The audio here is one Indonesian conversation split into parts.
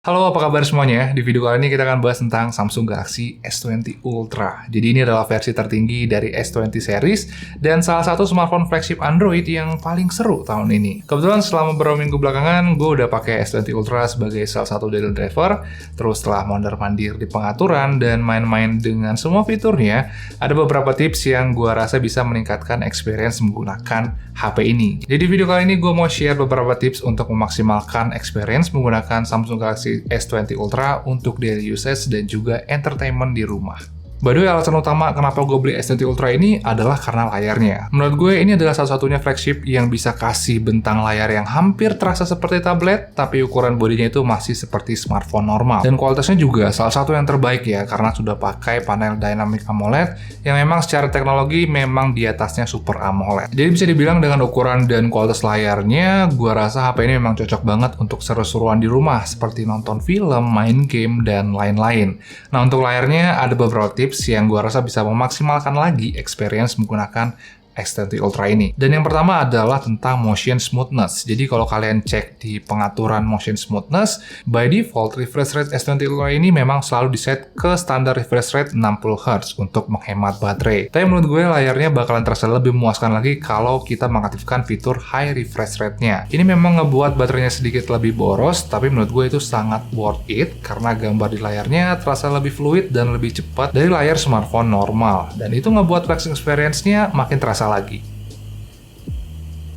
Halo, apa kabar semuanya? Di video kali ini kita akan bahas tentang Samsung Galaxy S20 Ultra. Jadi ini adalah versi tertinggi dari S20 series dan salah satu smartphone flagship Android yang paling seru tahun ini. Kebetulan selama beberapa minggu belakangan, gue udah pakai S20 Ultra sebagai salah satu daily driver. Terus setelah mondar-mandir di pengaturan dan main-main dengan semua fiturnya, ada beberapa tips yang gue rasa bisa meningkatkan experience menggunakan HP ini. Jadi di video kali ini gue mau share beberapa tips untuk memaksimalkan experience menggunakan Samsung Galaxy S20 Ultra untuk daily usage dan juga entertainment di rumah. By the way, alasan utama kenapa gue beli S20 Ultra ini adalah karena layarnya. Menurut gue, ini adalah salah satunya flagship yang bisa kasih bentang layar yang hampir terasa seperti tablet, tapi ukuran bodinya itu masih seperti smartphone normal. Dan kualitasnya juga salah satu yang terbaik ya, karena sudah pakai panel Dynamic AMOLED, yang memang secara teknologi memang di atasnya Super AMOLED. Jadi bisa dibilang dengan ukuran dan kualitas layarnya, gue rasa HP ini memang cocok banget untuk seru-seruan di rumah, seperti nonton film, main game, dan lain-lain. Nah, untuk layarnya ada beberapa tips yang gue rasa bisa memaksimalkan lagi experience menggunakan S20 Ultra ini. Dan yang pertama adalah tentang motion smoothness. Jadi kalau kalian cek di pengaturan motion smoothness, by default refresh rate S20 Ultra ini memang selalu diset ke standar refresh rate 60 Hz untuk menghemat baterai. Tapi menurut gue layarnya bakalan terasa lebih memuaskan lagi kalau kita mengaktifkan fitur high refresh rate-nya. Ini memang ngebuat baterainya sedikit lebih boros, tapi menurut gue itu sangat worth it karena gambar di layarnya terasa lebih fluid dan lebih cepat dari layar smartphone normal. Dan itu ngebuat flexing experience-nya makin terasa lagi.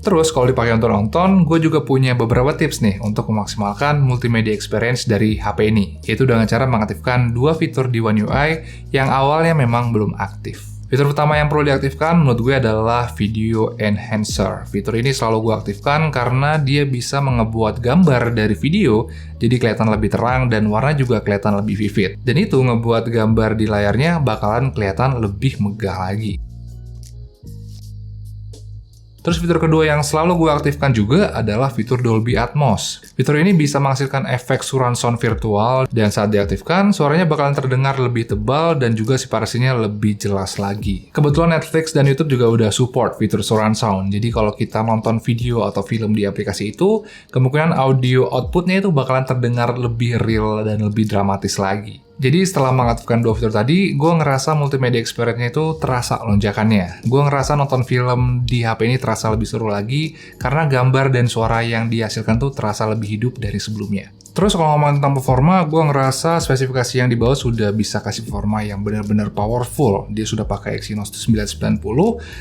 Terus kalau dipakai untuk nonton, gue juga punya beberapa tips nih untuk memaksimalkan multimedia experience dari HP ini, yaitu dengan cara mengaktifkan dua fitur di One UI yang awalnya memang belum aktif. Fitur pertama yang perlu diaktifkan menurut gue adalah Video Enhancer. Fitur ini selalu gue aktifkan karena dia bisa mengebuat gambar dari video jadi kelihatan lebih terang dan warna juga kelihatan lebih vivid. Dan itu ngebuat gambar di layarnya bakalan kelihatan lebih megah lagi. Terus fitur kedua yang selalu gue aktifkan juga adalah fitur Dolby Atmos. Fitur ini bisa menghasilkan efek surround sound virtual dan saat diaktifkan suaranya bakalan terdengar lebih tebal dan juga separasinya lebih jelas lagi. Kebetulan Netflix dan YouTube juga udah support fitur surround sound. Jadi kalau kita nonton video atau film di aplikasi itu, kemungkinan audio outputnya itu bakalan terdengar lebih real dan lebih dramatis lagi. Jadi setelah mengaktifkan dua fitur tadi, gue ngerasa multimedia experience-nya itu terasa lonjakannya. Gue ngerasa nonton film di HP ini terasa lebih seru lagi, karena gambar dan suara yang dihasilkan tuh terasa lebih hidup dari sebelumnya. Terus kalau ngomongin tentang performa, gue ngerasa spesifikasi yang di bawah sudah bisa kasih performa yang benar-benar powerful. Dia sudah pakai Exynos 990,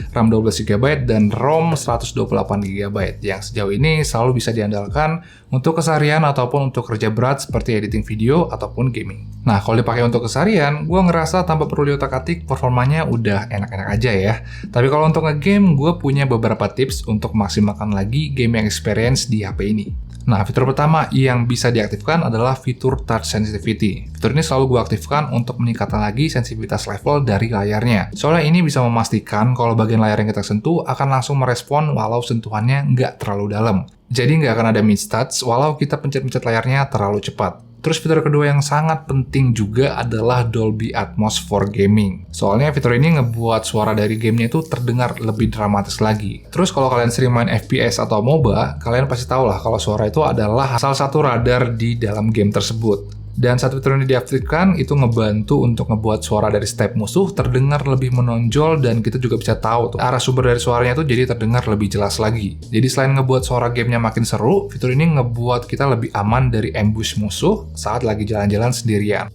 RAM 12GB, dan ROM 128GB, yang sejauh ini selalu bisa diandalkan untuk keseharian ataupun untuk kerja berat seperti editing video ataupun gaming. Nah, kalau dipakai untuk keseharian, gue ngerasa tanpa perlu diotak-atik, performanya udah enak-enak aja ya. Tapi kalau untuk nge-game, gue punya beberapa tips untuk maksimalkan lagi gaming experience di HP ini. Nah, fitur pertama yang bisa diaktifkan adalah fitur touch sensitivity. Fitur ini selalu gue aktifkan untuk meningkatkan lagi sensitivitas level dari layarnya. Soalnya ini bisa memastikan kalau bagian layar yang kita sentuh akan langsung merespon walau sentuhannya nggak terlalu dalam. Jadi nggak akan ada mistouch walau kita pencet-pencet layarnya terlalu cepat. Terus fitur kedua yang sangat penting juga adalah Dolby Atmos for Gaming. Soalnya fitur ini ngebuat suara dari gamenya itu terdengar lebih dramatis lagi. Terus kalau kalian sering main FPS atau MOBA, kalian pasti tahu lah kalau suara itu adalah salah satu radar di dalam game tersebut. Dan saat fitur ini diaktifkan, itu ngebantu untuk ngebuat suara dari step musuh terdengar lebih menonjol dan kita juga bisa tahu tuh arah sumber dari suaranya itu jadi terdengar lebih jelas lagi. Jadi selain ngebuat suara gamenya makin seru, fitur ini ngebuat kita lebih aman dari ambush musuh saat lagi jalan-jalan sendirian.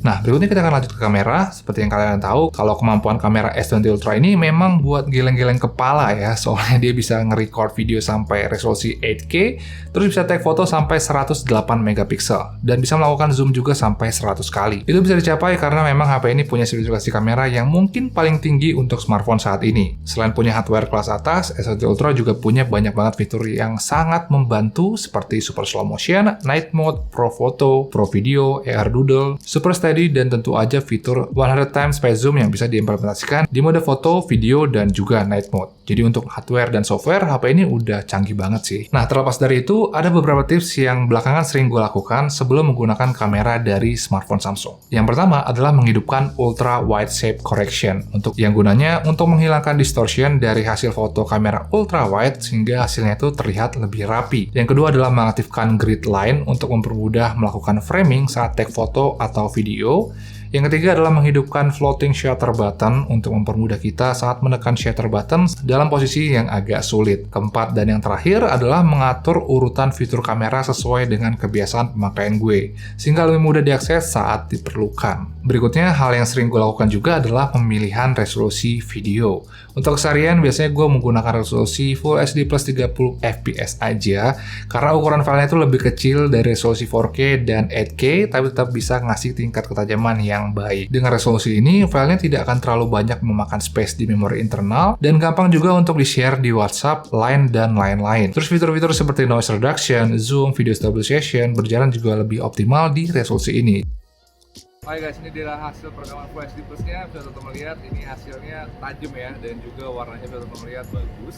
Nah, berikutnya kita akan lanjut ke kamera. Seperti yang kalian tahu, kalau kemampuan kamera S20 Ultra ini memang buat geleng-geleng kepala ya, soalnya dia bisa nge-record video sampai resolusi 8K, terus bisa take foto sampai 108 megapiksel, dan bisa melakukan zoom juga sampai 100 kali. Itu bisa dicapai karena memang HP ini punya spesifikasi kamera yang mungkin paling tinggi untuk smartphone saat ini. Selain punya hardware kelas atas, S20 Ultra juga punya banyak banget fitur yang sangat membantu seperti Super Slow Motion, Night Mode, Pro Photo, Pro Video, AR Doodle, Super Steady tadi, dan tentu aja fitur 100x space zoom yang bisa diimplementasikan di mode foto, video, dan juga night mode. Jadi untuk hardware dan software, HP ini udah canggih banget sih. Nah, terlepas dari itu, ada beberapa tips yang belakangan sering gue lakukan sebelum menggunakan kamera dari smartphone Samsung. Yang pertama adalah menghidupkan Ultra Wide Shape Correction, untuk yang gunanya untuk menghilangkan distortion dari hasil foto kamera ultra wide sehingga hasilnya itu terlihat lebih rapi. Yang kedua adalah mengaktifkan grid line untuk mempermudah melakukan framing saat take foto atau video. Yang ketiga adalah menghidupkan floating shutter button untuk mempermudah kita saat menekan shutter button dalam posisi yang agak sulit. Keempat dan yang terakhir adalah mengatur urutan fitur kamera sesuai dengan kebiasaan pemakaian gue, sehingga lebih mudah diakses saat diperlukan. Berikutnya, hal yang sering gue lakukan juga adalah pemilihan resolusi video. Untuk keseharian, biasanya gue menggunakan resolusi Full HD plus 30 fps aja, karena ukuran filenya itu lebih kecil dari resolusi 4K dan 8K, tapi tetap bisa ngasih tingkat ketajaman yang baik. Dengan resolusi ini, filenya tidak akan terlalu banyak memakan space di memori internal, dan gampang juga untuk di-share di WhatsApp, Line, dan lain-lain. Terus fitur-fitur seperti noise reduction, zoom, video stabilization berjalan juga lebih optimal di resolusi ini. Hai guys, ini adalah hasil perekaman Full HD Plus-nya. Bisa teman-teman lihat, ini hasilnya tajam ya, dan juga warnanya bisa teman-teman lihat bagus.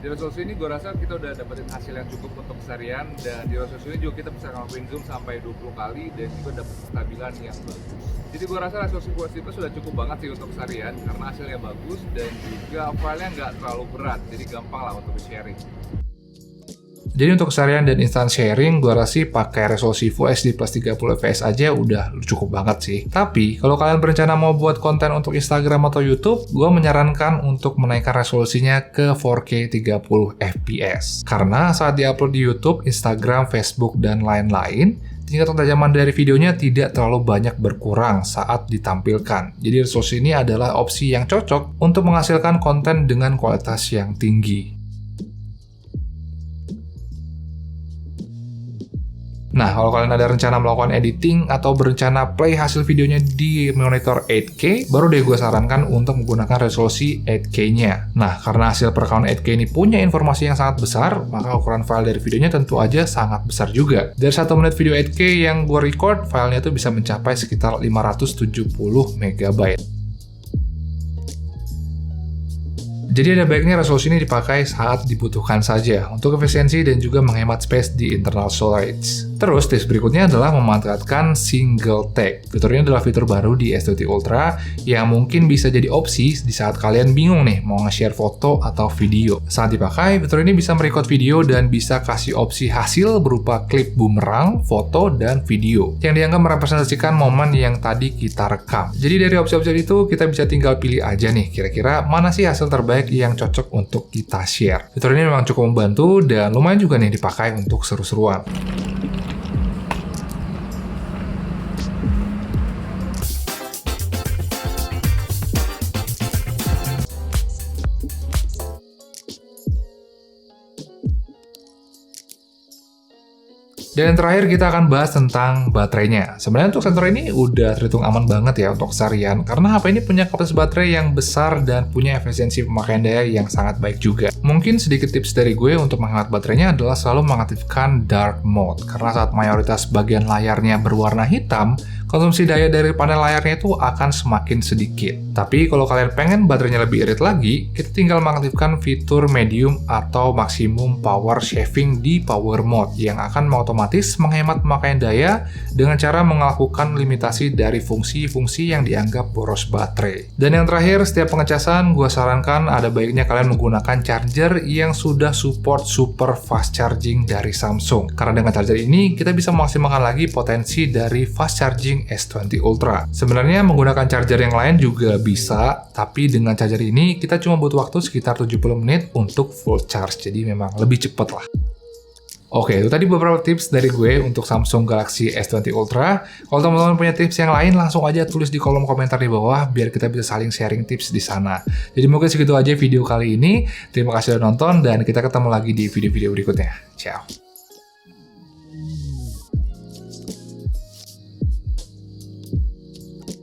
Di resolusi ini gue rasa kita udah dapetin hasil yang cukup untuk keseharian, dan di resolusi ini juga kita bisa ngelakuin zoom sampai 20 kali dan juga dapet kestabilan yang bagus. Jadi gue rasa resolusi Full HD Plus sudah cukup banget sih untuk keseharian karena hasilnya bagus dan juga filenya nggak terlalu berat, jadi gampang lah untuk di-sharing. Jadi untuk keseharian dan instant sharing, gue rasa pakai resolusi Full HD plus 30 fps aja udah cukup banget sih. Tapi, kalau kalian berencana mau buat konten untuk Instagram atau YouTube, gue menyarankan untuk menaikkan resolusinya ke 4K 30 fps. Karena saat diupload di YouTube, Instagram, Facebook, dan lain-lain, tingkat ketajaman dari videonya tidak terlalu banyak berkurang saat ditampilkan. Jadi resolusi ini adalah opsi yang cocok untuk menghasilkan konten dengan kualitas yang tinggi. Nah, kalau kalian ada rencana melakukan editing atau berencana play hasil videonya di monitor 8K, baru deh gue sarankan untuk menggunakan resolusi 8K-nya. Nah, karena hasil perekaman 8K ini punya informasi yang sangat besar, maka ukuran file dari videonya tentu aja sangat besar juga. Dari 1 menit video 8K yang gue record, filenya itu bisa mencapai sekitar 570 MB. Jadi ada baiknya resolusi ini dipakai saat dibutuhkan saja, untuk efisiensi dan juga menghemat space di internal storage. Terus, tips berikutnya adalah memanfaatkan single take. Fitur ini adalah fitur baru di S20 Ultra yang mungkin bisa jadi opsi di saat kalian bingung nih mau nge-share foto atau video. Saat dipakai, fitur ini bisa merecord video dan bisa kasih opsi hasil berupa klip bumerang, foto, dan video yang dianggap merepresentasikan momen yang tadi kita rekam. Jadi dari opsi-opsi itu kita bisa tinggal pilih aja nih kira-kira mana sih hasil terbaik yang cocok untuk kita share. Fitur ini memang cukup membantu dan lumayan juga nih dipakai untuk seru-seruan. Dan yang terakhir kita akan bahas tentang baterainya. Sebenarnya untuk sensor ini udah terhitung aman banget ya untuk keseharian, karena HP ini punya kapasitas baterai yang besar dan punya efisiensi pemakaian daya yang sangat baik juga. Mungkin sedikit tips dari gue untuk menghemat baterainya adalah selalu mengaktifkan dark mode, karena saat mayoritas bagian layarnya berwarna hitam, konsumsi daya dari panel layarnya itu akan semakin sedikit. Tapi kalau kalian pengen baterainya lebih irit lagi, kita tinggal mengaktifkan fitur medium atau maximum power shaving di power mode yang akan otomatis menghemat pemakaian daya dengan cara melakukan limitasi dari fungsi-fungsi yang dianggap boros baterai. Dan yang terakhir, setiap pengecasan gue sarankan ada baiknya kalian menggunakan charger yang sudah support super fast charging dari Samsung. Karena dengan charger ini kita bisa memaksimalkan lagi potensi dari fast charging S20 Ultra. Sebenarnya menggunakan charger yang lain juga bisa, tapi dengan charger ini kita cuma butuh waktu sekitar 70 menit untuk full charge, jadi memang lebih cepat lah. Oke, itu tadi beberapa tips dari gue untuk Samsung Galaxy S20 Ultra. Kalau teman-teman punya tips yang lain, langsung aja tulis di kolom komentar di bawah, biar kita bisa saling sharing tips di sana. Jadi mungkin segitu aja video kali ini. Terima kasih sudah nonton, dan kita ketemu lagi di video-video berikutnya. Ciao!